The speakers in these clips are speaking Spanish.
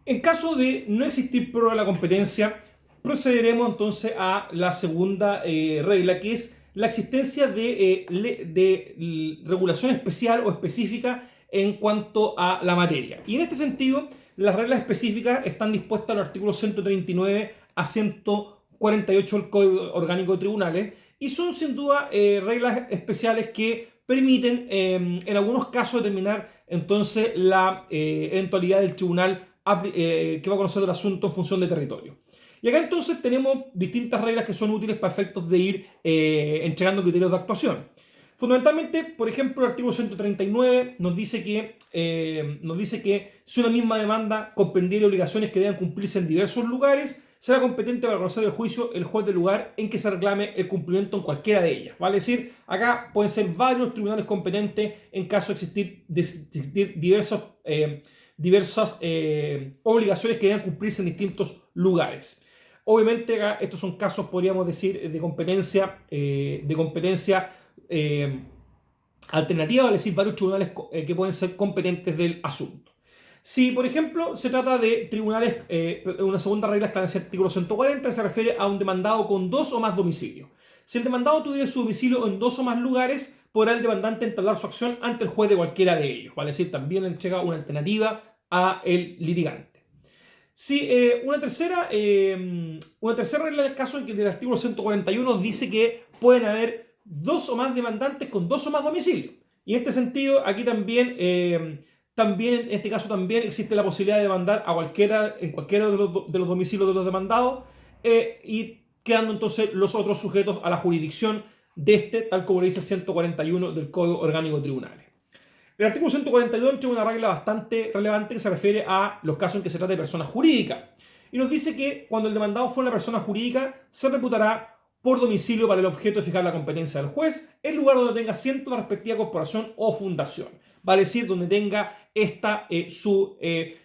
En caso de no existir prueba de la competencia, procederemos entonces a la segunda regla, que es la existencia de regulación especial o específica en cuanto a la materia. Y en este sentido, las reglas específicas están dispuestas en los artículos 139 a 148 del Código Orgánico de Tribunales y son sin duda reglas especiales que permiten en algunos casos determinar entonces la eventualidad del tribunal que va a conocer el asunto en función de territorio. Y acá entonces tenemos distintas reglas que son útiles para efectos de ir entregando criterios de actuación. Fundamentalmente, por ejemplo, el artículo 139 nos dice que si una misma demanda comprendiera obligaciones que deben cumplirse en diversos lugares, será competente para conocer el juicio el juez del lugar en que se reclame el cumplimiento en cualquiera de ellas. Vale decir, acá pueden ser varios tribunales competentes en caso de existir diversas obligaciones que deben cumplirse en distintos lugares. Obviamente acá estos son casos, podríamos decir, de competencia alternativa, es decir, varios tribunales que pueden ser competentes del asunto. Si, por ejemplo, se trata de tribunales, una segunda regla está en ese artículo 140, que se refiere a un demandado con dos o más domicilios. Si el demandado tuviera su domicilio en dos o más lugares, podrá el demandante entablar su acción ante el juez de cualquiera de ellos. Vale decir, también le entrega una alternativa a el litigante. Sí, una tercera regla del caso en que el artículo 141 dice que pueden haber dos o más demandantes con dos o más domicilios. Y en este sentido, aquí también en este caso también existe la posibilidad de demandar en cualquiera de los domicilios de los demandados y quedando entonces los otros sujetos a la jurisdicción de este, tal como le dice el 141 del Código Orgánico de Tribunales. El artículo 142 entrega una regla bastante relevante que se refiere a los casos en que se trata de personas jurídicas. Y nos dice que cuando el demandado fuera una persona jurídica, se reputará por domicilio para el objeto de fijar la competencia del juez, el lugar donde tenga asiento la respectiva corporación o fundación. Vale decir, donde tenga su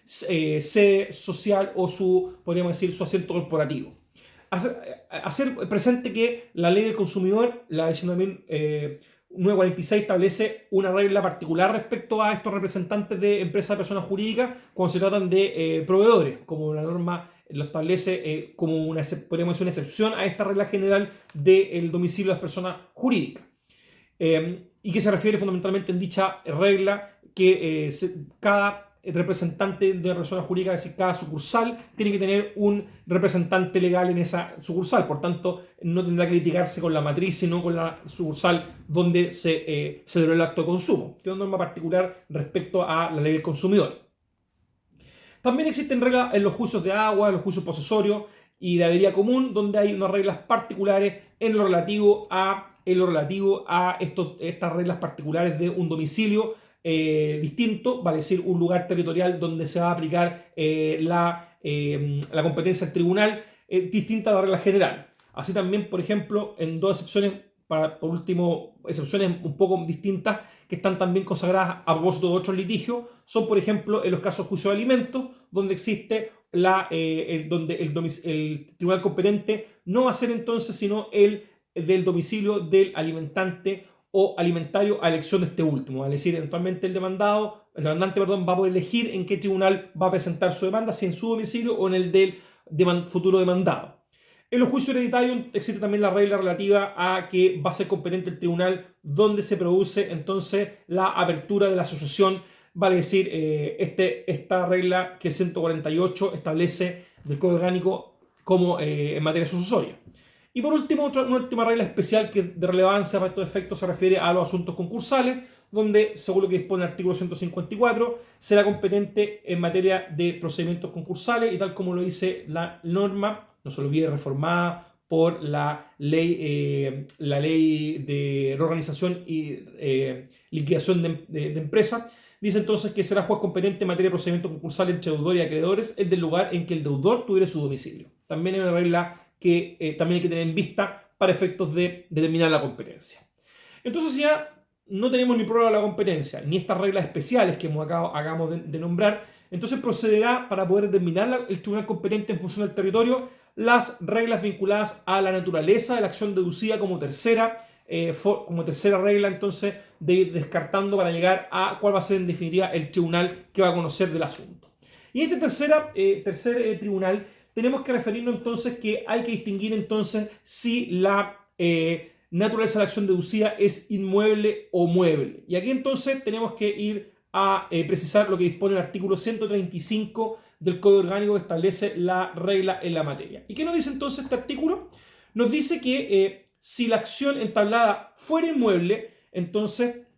sede social o podríamos decir, su asiento corporativo. Hacer presente que la ley del consumidor, la 19.946, establece una regla particular respecto a estos representantes de empresas de personas jurídicas cuando se tratan de proveedores, como la norma lo establece como podríamos decir, una excepción a esta regla general del domicilio de las personas jurídicas. Y que se refiere fundamentalmente en dicha regla que cada representante de una persona jurídica, es decir, cada sucursal tiene que tener un representante legal en esa sucursal. Por tanto, no tendrá que litigarse con la matriz, sino con la sucursal donde se celebró el acto de consumo. Tiene una norma particular respecto a la ley del consumidor. También existen reglas en los juicios de agua, en los juicios posesorios y de avería común, donde hay unas reglas particulares en lo relativo a estas reglas particulares de un domicilio distinto, vale decir, un lugar territorial donde se va a aplicar la competencia del tribunal distinta a la regla general. Así también, por ejemplo, en dos excepciones, por último, excepciones un poco distintas que están también consagradas a propósito de otros litigios, son, por ejemplo, en los casos de juicio de alimentos, donde existe donde el tribunal competente no va a ser entonces sino el del domicilio del alimentante o alimentario a elección de este último. Es decir, eventualmente el demandante va a poder elegir en qué tribunal va a presentar su demanda, si en su domicilio o en el del futuro demandado. En los juicios hereditarios existe también la regla relativa a que va a ser competente el tribunal donde se produce entonces la apertura de la asociación, vale decir, esta regla que el 148 establece del Código Orgánico como en materia sucesoria. Y por último, una última regla especial que de relevancia para estos efectos se refiere a los asuntos concursales, donde, según lo que dispone el artículo 154, será competente en materia de procedimientos concursales y tal como lo dice la norma, no se olvide, reformada por la ley de reorganización y liquidación de empresas, dice entonces que será juez competente en materia de procedimientos concursales entre deudor y acreedores es del lugar en que el deudor tuviera su domicilio. También es una regla que también hay que tener en vista para efectos de determinar la competencia. Entonces ya no tenemos ni prueba de la competencia, ni estas reglas especiales que acabamos de nombrar, entonces procederá para poder determinar el tribunal competente en función del territorio las reglas vinculadas a la naturaleza de la acción deducida como tercera regla, entonces, de ir descartando para llegar a cuál va a ser en definitiva el tribunal que va a conocer del asunto. Y en este tercer tribunal tenemos que referirnos entonces que hay que distinguir entonces si la naturaleza de la acción deducida es inmueble o mueble. Y aquí entonces tenemos que ir a precisar lo que dispone el artículo 135 del Código Orgánico que establece la regla en la materia. ¿Y qué nos dice entonces este artículo? Nos dice que si la acción entablada fuera inmueble, entonces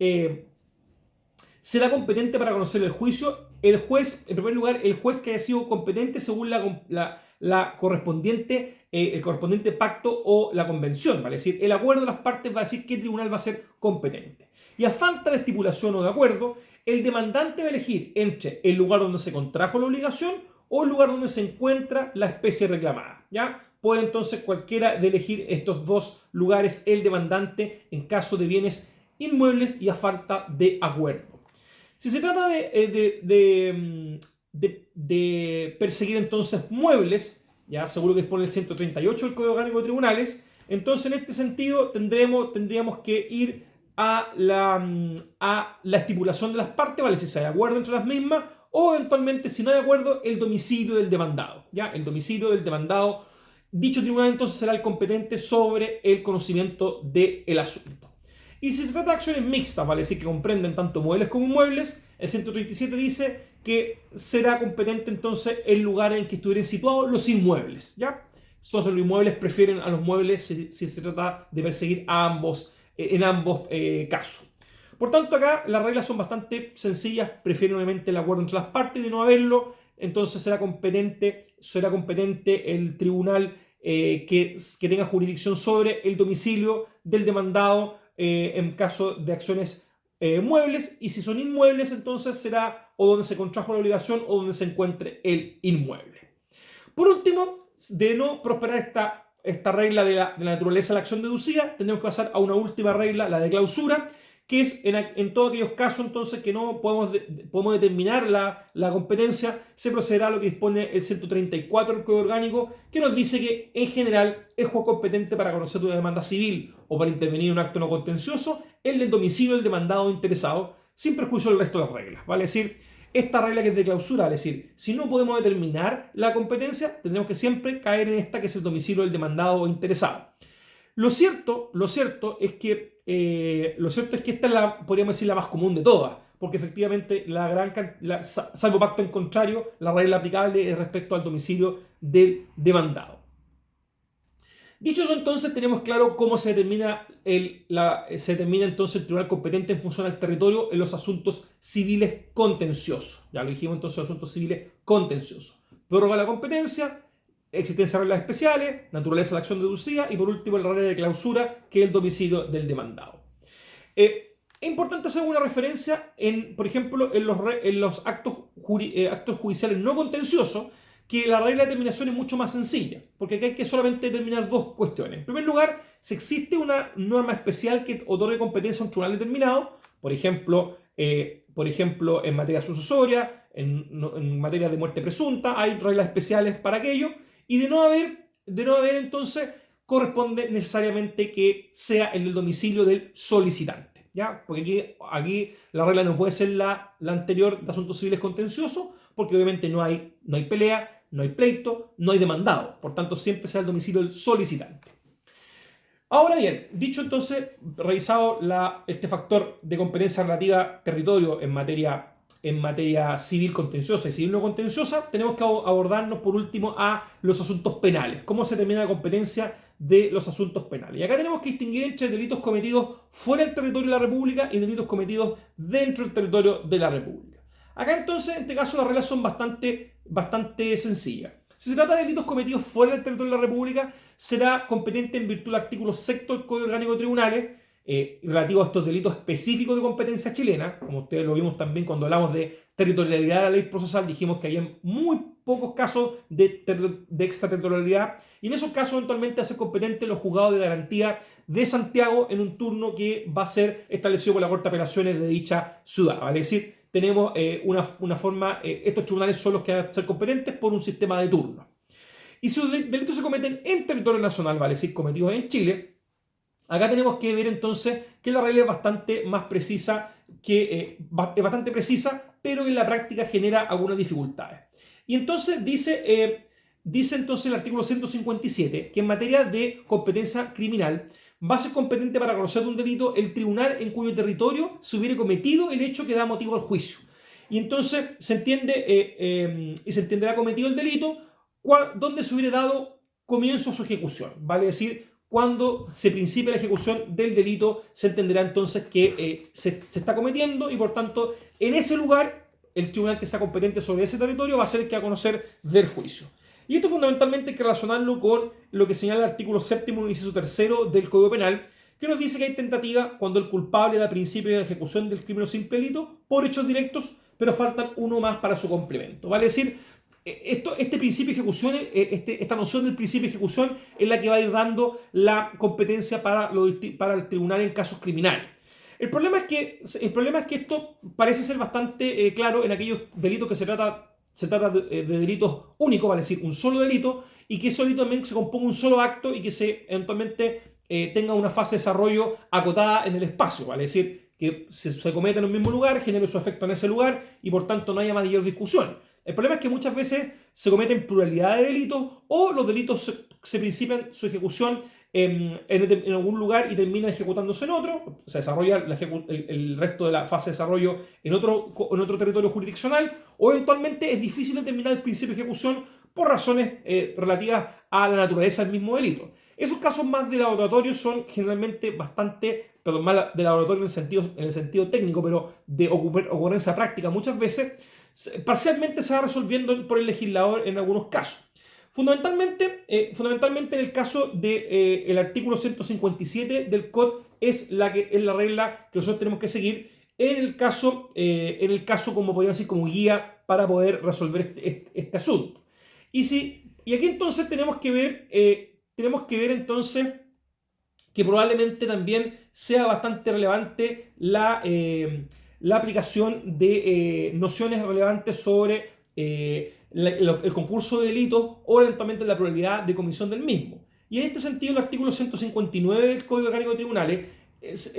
será competente para conocer el juicio el juez, en primer lugar, el juez que haya sido competente según el correspondiente pacto o la convención, ¿vale? Es decir, el acuerdo de las partes va a decir qué tribunal va a ser competente. Y a falta de estipulación o de acuerdo, el demandante va a elegir entre el lugar donde se contrajo la obligación o el lugar donde se encuentra la especie reclamada, ¿ya? Puede entonces cualquiera de elegir estos dos lugares el demandante en caso de bienes inmuebles y a falta de acuerdo. Si se trata de perseguir entonces muebles, ya seguro que dispone el 138 del Código Orgánico de Tribunales, entonces en este sentido tendríamos que ir a la estipulación de las partes, ¿vale? Si se hay acuerdo entre las mismas, o eventualmente, si no hay acuerdo, el domicilio del demandado, ¿ya? El domicilio del demandado, dicho tribunal entonces será el competente sobre el conocimiento del asunto. Y si se trata de acciones mixtas, vale decir que comprenden tanto muebles como inmuebles, el 137 dice que será competente entonces el lugar en que estuvieran situados los inmuebles, ¿ya? Entonces los inmuebles prefieren a los muebles si se trata de perseguir a ambos, en ambos casos. Por tanto, acá las reglas son bastante sencillas, prefieren obviamente el acuerdo entre las partes. De no haberlo, entonces será competente el tribunal que tenga jurisdicción sobre el domicilio del demandado en caso de acciones muebles, y si son inmuebles entonces será o donde se contrajo la obligación o donde se encuentre el inmueble. Por último, de no prosperar esta regla de la naturaleza de la acción deducida, tendremos que pasar a una última regla, la de clausura, que es en todos aquellos casos entonces que no podemos determinar la competencia, se procederá a lo que dispone el 134 del Código Orgánico, que nos dice que en general es juez competente para conocer una demanda civil o para intervenir en un acto no contencioso el del domicilio del demandado interesado, sin perjuicio del resto de las reglas, ¿vale? Es decir, esta regla que es de clausura, es decir, si no podemos determinar la competencia, tendremos que siempre caer en esta que es el domicilio del demandado interesado. Lo cierto es que esta es podríamos decir, la más común de todas, porque efectivamente salvo pacto en contrario, la regla aplicable es respecto al domicilio del demandado. Dicho eso, entonces tenemos claro cómo se determina entonces el tribunal competente en función al territorio en los asuntos civiles contenciosos. Ya lo dijimos entonces, los asuntos civiles contenciosos. Prórroga de la competencia, existencia de reglas especiales, naturaleza de la acción deducida y por último la regla de clausura, que es el domicilio del demandado. Es importante hacer una referencia, por ejemplo, en los actos judiciales no contenciosos, que la regla de determinación es mucho más sencilla, porque aquí hay que solamente determinar dos cuestiones. En primer lugar, si existe una norma especial que otorgue competencia a un tribunal determinado, por ejemplo, en materia sucesoria, en materia de muerte presunta, hay reglas especiales para aquello, y de no haber entonces corresponde necesariamente que sea en el domicilio del solicitante, ¿ya? Porque aquí la regla no puede ser la anterior de asuntos civiles contenciosos, porque obviamente no hay pelea, no hay pleito, no hay demandado. Por tanto, siempre sea el domicilio del solicitante. Ahora bien, dicho entonces, revisado este factor de competencia relativa territorio en materia civil contenciosa y civil no contenciosa, tenemos que abordarnos por último a los asuntos penales. ¿Cómo se determina la competencia de los asuntos penales? Y acá tenemos que distinguir entre delitos cometidos fuera del territorio de la República y delitos cometidos dentro del territorio de la República. Acá entonces, en este caso, las reglas son bastante sencillas. Si se trata de delitos cometidos fuera del territorio de la República, será competente en virtud del artículo 6 del Código Orgánico de Tribunales, relativo a estos delitos específicos de competencia chilena. Como ustedes lo vimos también cuando hablamos de territorialidad de la ley procesal, dijimos que hay muy pocos casos de extraterritorialidad, y en esos casos eventualmente hace competente los juzgados de garantía de Santiago en un turno que va a ser establecido por la Corte de Apelaciones de dicha ciudad, ¿vale? Es decir, tenemos una forma, estos tribunales son los que van a ser competentes por un sistema de turno. Y si los delitos se cometen en territorio nacional, vale decir, cometidos en Chile, acá tenemos que ver entonces que la regla es bastante más precisa, pero en la práctica genera algunas dificultades. Y entonces dice entonces el artículo 157 que en materia de competencia criminal va a ser competente para conocer de un delito el tribunal en cuyo territorio se hubiere cometido el hecho que da motivo al juicio. Y entonces se entenderá cometido el delito donde se hubiere dado comienzo a su ejecución. Vale decir, cuando se principie la ejecución del delito, se entenderá entonces que se está cometiendo y por tanto en ese lugar el tribunal que sea competente sobre ese territorio va a ser el que va a conocer del juicio. Y esto fundamentalmente hay que relacionarlo con lo que señala el artículo 7º, inciso 3 del Código Penal, que nos dice que hay tentativa cuando el culpable da principio de ejecución del crimen o simple delito por hechos directos, pero faltan uno más para su complemento. Vale decir, este principio de ejecución, esta noción del principio de ejecución es la que va a ir dando la competencia para el tribunal en casos criminales. El problema es que esto parece ser bastante claro en aquellos delitos que se trata de delitos únicos, vale decir, un solo delito, y que ese delito también se componga un solo acto y que se eventualmente tenga una fase de desarrollo acotada en el espacio, vale decir, que se cometa en el mismo lugar, genere su efecto en ese lugar y por tanto no haya mayor discusión. El problema es que muchas veces se cometen pluralidad de delitos o los delitos se principian su ejecución en algún lugar y terminan ejecutándose en otro, se desarrolla el resto de la fase de desarrollo en otro territorio jurisdiccional, o eventualmente es difícil determinar el principio de ejecución por razones relativas a la naturaleza del mismo delito. Esos casos más de laboratorio son generalmente más de laboratorio en el sentido técnico, pero de ocurrencia práctica muchas veces, parcialmente se va resolviendo por el legislador en algunos casos. Fundamentalmente en el caso del artículo 157 del COD es la regla que nosotros tenemos que seguir en el caso como podríamos decir, como guía para poder resolver este asunto. Y aquí entonces tenemos que ver entonces que probablemente también sea bastante relevante la aplicación de nociones relevantes sobre el concurso de delitos o eventualmente la probabilidad de comisión del mismo. Y en este sentido el artículo 159 del Código Orgánico de Tribunales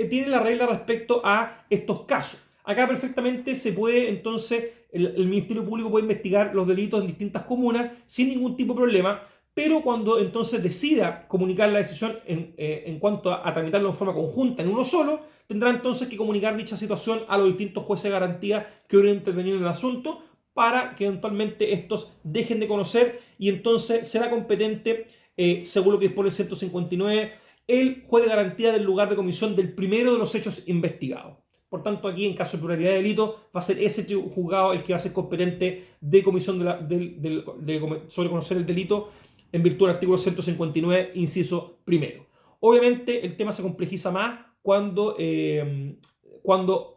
tiene la regla respecto a estos casos. Acá perfectamente se puede entonces, el Ministerio Público puede investigar los delitos en distintas comunas sin ningún tipo de problema, pero cuando entonces decida comunicar la decisión en cuanto a tramitarlo en forma conjunta en uno solo, tendrá entonces que comunicar dicha situación a los distintos jueces de garantía que hubieran intervenido en el asunto para que eventualmente estos dejen de conocer y entonces será competente, según lo que dispone el 159, el juez de garantía del lugar de comisión del primero de los hechos investigados. Por tanto, aquí en caso de pluralidad de delitos va a ser ese juzgado el que va a ser competente de comisión sobre conocer el delito en virtud del artículo 159, inciso primero. Obviamente el tema se complejiza más cuando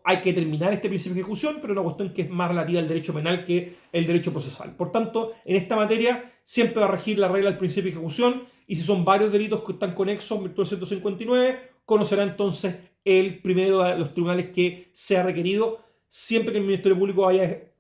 hay que terminar este principio de ejecución, pero una cuestión que es más relativa al derecho penal que el derecho procesal. Por tanto, en esta materia siempre va a regir la regla del principio de ejecución y si son varios delitos que están conexos en virtud del 159, conocerá entonces el primero de los tribunales que sea requerido, siempre que el Ministerio Público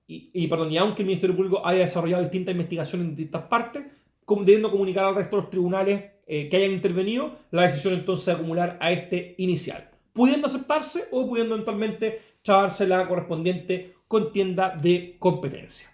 y aunque el Ministerio Público haya desarrollado distintas investigaciones en distintas partes, debiendo comunicar al resto de los tribunales que hayan intervenido la decisión entonces de acumular a este inicial, pudiendo aceptarse o pudiendo eventualmente chavarse la correspondiente contienda de competencia.